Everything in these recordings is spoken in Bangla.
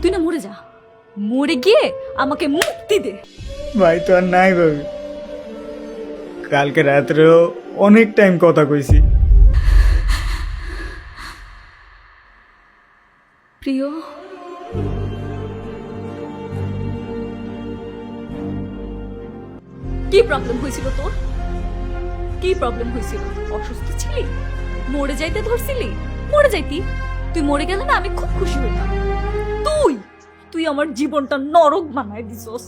তুই না মরে যা, মরে গিয়ে আমাকে মুক্তি দে। ভাই তো আর নাই ভাবি, কালকে রাত্রেও অনেক টাইম কথা কইছি। প্রিয়, কি প্রবলেম হয়েছিল তোর? কি প্রবলেম হয়েছিল? অসুস্থ ছিলি? মরে যাইতে ধরছিলি? মরে যাইতি। তুই মরে গেলে না আমি খুব খুশি হইতাম। তুই আমার জীবনটা নরক বানায় দিছস।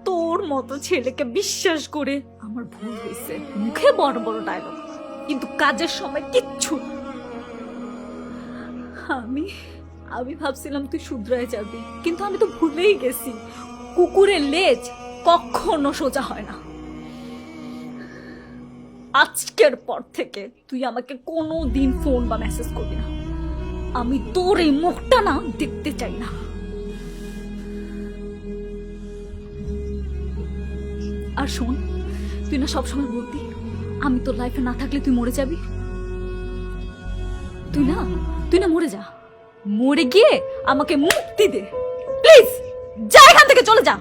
তোর মতো ছেলেকে বিশ্বাস করে আমার ভুল হয়েছে। মুখে বড় বড় ডায়লগ, কিন্তু কাজের সময় কিচ্ছু না। আমি ভাবছিলাম তুই শুধরায় যাবি, কিন্তু আমি তো ভুলেই গেছি কুকুরের লেজ কখনো সোজা হয় না। আজকের পর থেকে তুই আমাকে কোনো দিন ফোন বা মেসেজ করবি না। আমি তোর এই মুখটা না দেখতে চাই না। আর শোন, তুই না সবসময় বলতি আমি তোর লাইফে না থাকলে তুই মরে যাবি। তুই না মরে যা, মরে গিয়ে আমাকে মুক্তি দে প্লিজ। যা এখান থেকে, চলে যা।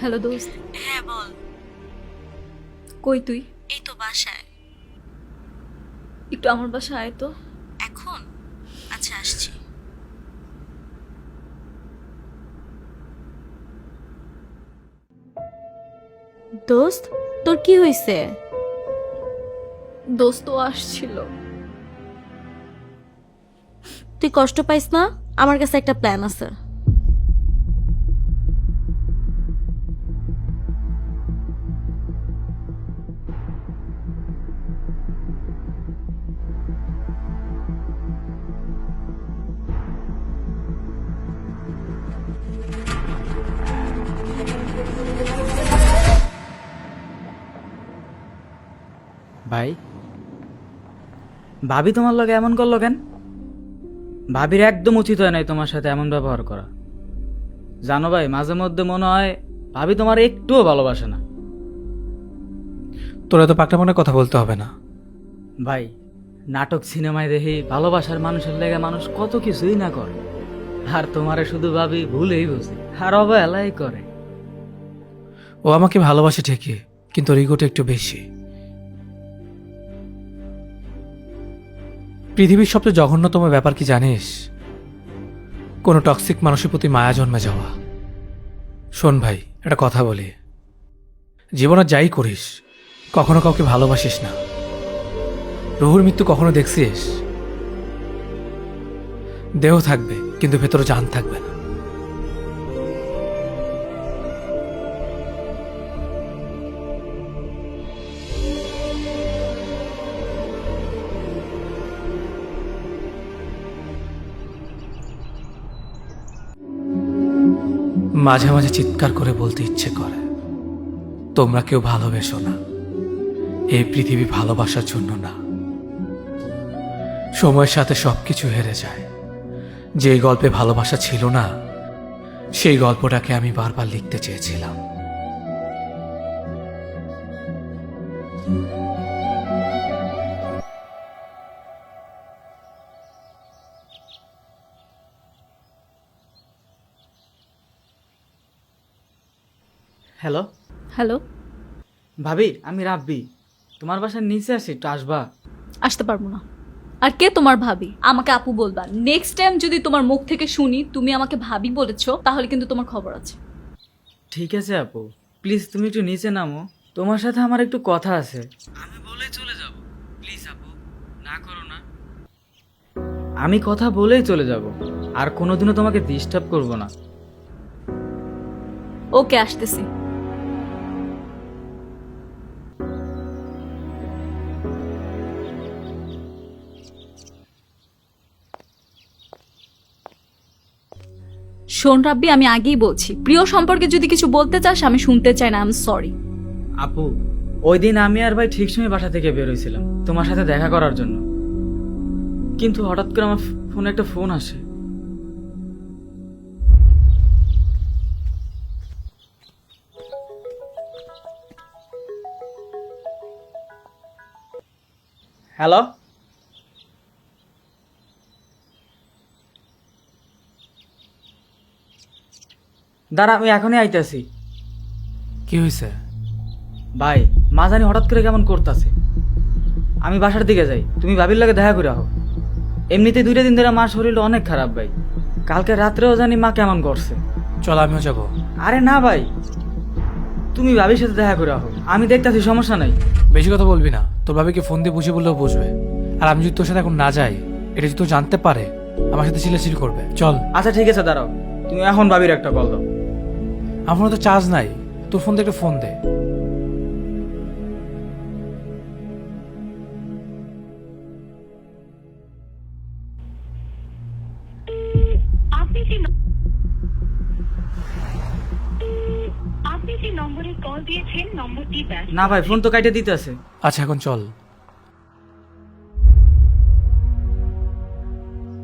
হ্যালো দোস্ত। হ্যাঁ বল। কই তুই? এই তো বাসায়। একটু আমার বাসায় আয় তো। এখন? আচ্ছা আসছি। দোস্ত, তোর কি হয়েছে? দোস্ত আসছিল। তুই কষ্ট পাইস না, আমার কাছে একটা প্ল্যান আছে। ভাই, ভাবি তোমার লগে এমন করলো কেন? ভাবির একদম উচিত হয় নাই তোমার সাথে এমন ব্যবহার করা। জানো ভাই, মাঝে মধ্যে মনে হয় ভাবি তোমার একটুও ভালোবাসে না। তোরা তো পাকটা মনে কথা বলতে হবে না। ভাই, নাটক সিনেমায় দেখি ভালোবাসার মানুষের লেগে মানুষ কত কিছুই না করে, আর তোমারে শুধু ভাবি ভুলেই বুঝি আর অবহেলাই করে। ও আমাকে ভালোবাসে ঠিকই, কিন্তু ওর ইগোটা একটু বেশি। পৃথিবীর সবচেয়ে জঘন্যতম ব্যাপার কি জানিস? কোনো টক্সিক মানুষের প্রতি মায়া জন্মে যাওয়া। শোন ভাই, একটা কথা বলি, জীবনে যাই করিস কখনো কাউকে ভালোবাসিস না। রুহুর মৃত্যু কখনো দেখছিস? দেহ থাকবে কিন্তু ভেতরে জান থাকবে না। মাঝে মাঝে চিৎকার করে বলতে ইচ্ছে করে, তোমরা কেউ ভালোবেসো না। এই পৃথিবী ভালোবাসার জন্য না। সময়ের সাথে সবকিছু হেরে যায়। যে গল্পে ভালোবাসা ছিল না, সেই গল্পটাকে আমি বারবার লিখতে চেয়েছিলাম। Hello hello. ভাবি, আমি রাব্বি। তোমার বাসার নিচে আসি, একটু আসবা? আসতে পারবো না। আর কে তোমার ভাবি? আমাকে আপু বলবা। নেক্সট টাইম যদি তোমার মুখ থেকে শুনি তুমি আমাকে ভাবি বলেছো, তাহলে কিন্তু তোমার খবর আছে। ঠিক আছে আপু, প্লিজ তুমি একটু নিচে নামো, তোমার সাথে আমার একটু কথা আছে। আমি বলেই চলে যাব, প্লিজ আপু, না করো না। আমি কথা বলেই চলে যাব, আর কোনোদিনও তোমাকে ডিস্টার্ব করব না। ওকে, আসতেছি। শোন রাব্বি, আমি আগেই বলছি, প্রিয় সম্পর্কে যদি কিছু বলতে চাস আমি শুনতে চাই না। I am sorry. আপু, ওই দিন আমি আর ভাই ঠিক সময় বাসা থেকে বের হয়েছিলাম তোমার সাথে দেখা করার জন্য, কিন্তু হঠাৎ করে আমার ফোনে একটা ফোন আসে। হ্যালো, দাঁড়া আমি এখনই আইতাছি। কি হয়েছে? ভাই, মা জানি হঠাৎ করে কেমন করতেছে। আমি বাসার দিকে যাই, তুমি ভাবির লাগে দেখা করে আহো। এমনিতে 2টা দিন ধরে মার শরীরটা অনেক খারাপ ভাই, কালকে রাত্রেও জানি মা কেমন করছে। চল আমিও যাব। আরে না ভাই, তুমি ভাবির সাথে দেখা করে আহো, আমি দেখতাছি, সমস্যা নাই। বেশি কথা বলবি না, তোর ভাবিকে ফোন দিয়ে বুঝে বললেও বুঝবে। আর আমি যদি তোর সাথে এখন না যাই, এটা যদি তো জানতে পারে, আমার সাথে চিল্লাচিল্লি করবে। চল। আচ্ছা ঠিক আছে, দাঁড়াও, তুমি এখন ভাবির একটা কল দাও। আমার ফোনে তো চার্জ নাই, তোর ফোন দিয়ে একটা ফোন দে। আপনি যে নম্বরে কল দিয়েছেন নম্বরটি ব্যস্ত। না ভাই, ফোন তো কাইটে দিতে আছে। আচ্ছা এখন চল।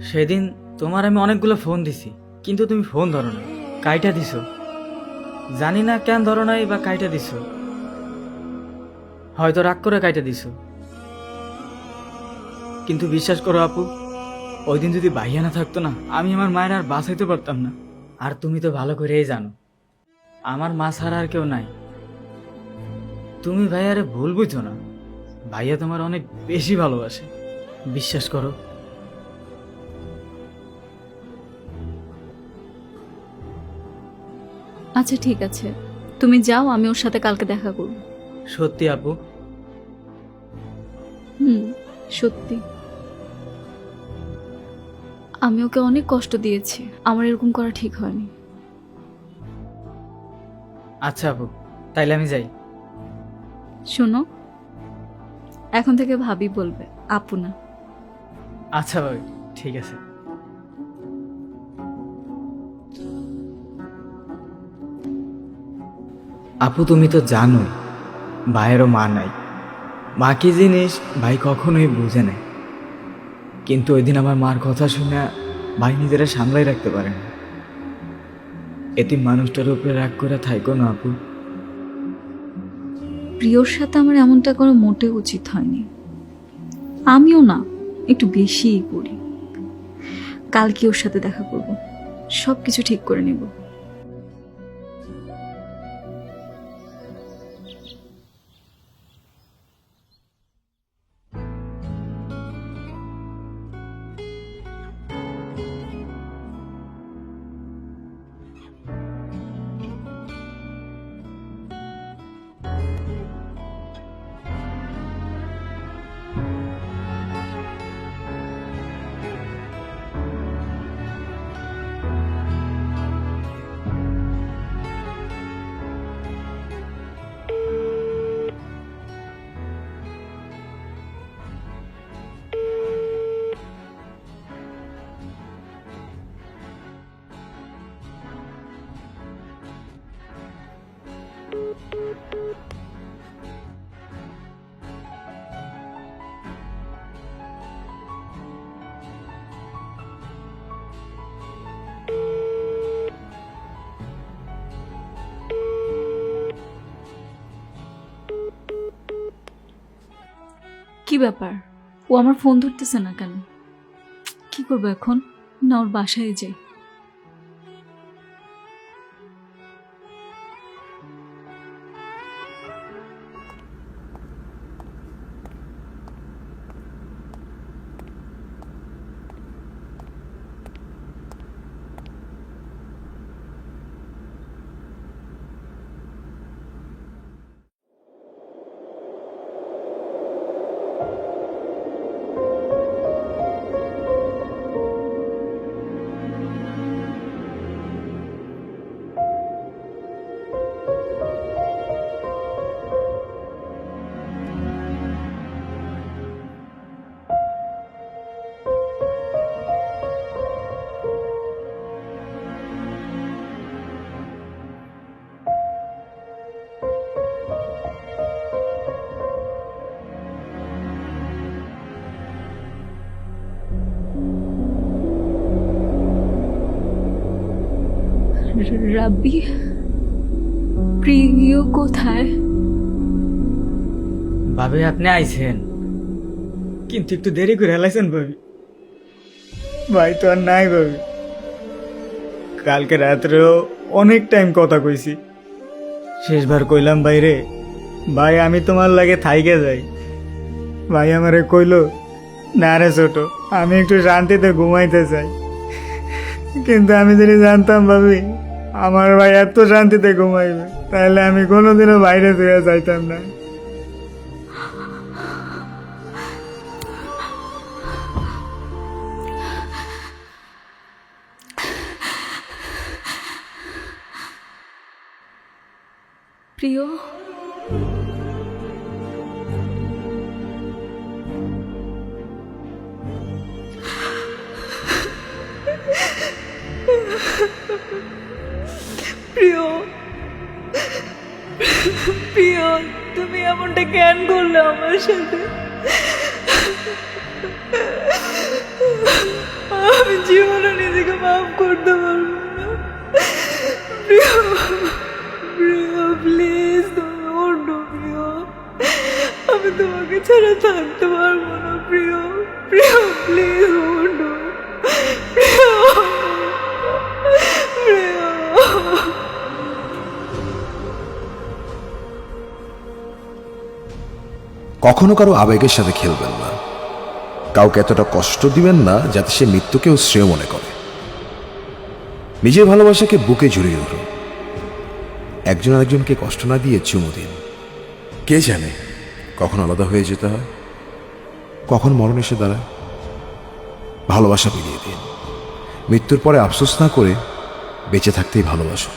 সেদিন তোমার আমি অনেকগুলো ফোন দিছি, কিন্তু তুমি ফোন ধরো না, কাইটা দিছো। জানি না কেন ধরো নাই বা কাইটা দিছো, হয়তো রাগ করে কাইটা দিছো। কিন্তু বিশ্বাস করো আপু, ওই দিন যদি ভাইয়া না থাকতো না, আমি আমার মায়ের আর বাঁচাইতে পারতাম না। আর তুমি তো ভালো করেই জানো, আমার মা ছাড়া আর কেউ নাই। তুমি ভাইয়ারে ভুল বুঝো না, ভাইয়া তোমার অনেক বেশি ভালোবাসে, বিশ্বাস করো। আচ্ছা ঠিক আছে, তুমি যাও, আমি ওর সাথে কালকে দেখা করব। সত্যি আপু? সত্যি। আমি ওকে অনেক কষ্ট দিয়েছি, আমার এরকম করা ঠিক হয়নি। আচ্ছা আপু, তাইলে আমি যাই। শোনো, এখন থেকে ভাবি বলবে, আপু না। আচ্ছা ভাই, ঠিক আছে। আপু তুমি তো জানো, ভাইয়েরও মা নাই। মা কি জিনিস ভাই কখনোই বুঝে নেয়, কিন্তু ওই দিন আমার মার কথা শুনে ভাই নিজেরা সামলাই রাখতে পারে না। এতিম মানুষটার উপরে রাগ করে থাইকো না আপু। প্রিয়র সাথে আমার এমনটা করা মোটেও উচিত হয়নি। আমিও না, একটু বেশিই করি। কালকে ওর সাথে দেখা করব, সবকিছু ঠিক করে নেব। কি ব্যাপার, ও আমার ফোন ধরতেছে না কেন? কি করবো এখন? না ওর বাসায় যাই। রাব্বি, প্রিয় কোথায়? ভাবি আপনি আইছেন, কিন্তু একটু দেরি করে হেলাইছেন ভাবি। ভাই তো আর নাই ভাবি। কালকে রাত্রেও অনেক টাইম কথা কইছি, শেষবার কইলাম বাইরে ভাই আমি তোমার লাগে থাইকে যাই। ভাই আমারে কইলো না রে ছোট, আমি একটু শান্তিতে ঘুমাইতে চাই। কিন্তু আমি যদি জানতাম ভাবি আমার ভাই এত শান্তিতে ঘুমাইবে, তাহলে আমি কোনোদিনও বাইরে শুয়ে যাইতাম না। প্রিয়, প্রিয়, প্রিয়, তুমি এমনটা কেন করলে আমার সাথে? আমি জীবনে নিজেকে মাফ করতে পারবো না। প্রিয়, প্রিয়, প্লিজ তুমি অন্য। প্রিয়, আমি তোমাকে ছাড়া থাকতে পারবো না। প্রিয়, প্রিয়, প্লিজ অন্য। প্রিয়, প্রিয়। কখনো কারো আবেগের সাথে খেলবেন না। কাউকে এতটা কষ্ট দিবেন না যাতে সে মৃত্যুকেও শ্রেয় মনে করে। নিজের ভালোবাসাকে বুকে জড়িয়ে ধরুন, একজন আরেকজনকে কষ্ট না দিয়ে চুমু দিন। কে জানে কখন আলাদা হয়ে যেতে হয়, কখন মরণ এসে দাঁড়ায়। ভালোবাসা বিলিয়ে দিন, মৃত্যুর পরে আফসোস না করে বেঁচে থাকতেই ভালোবাসুন।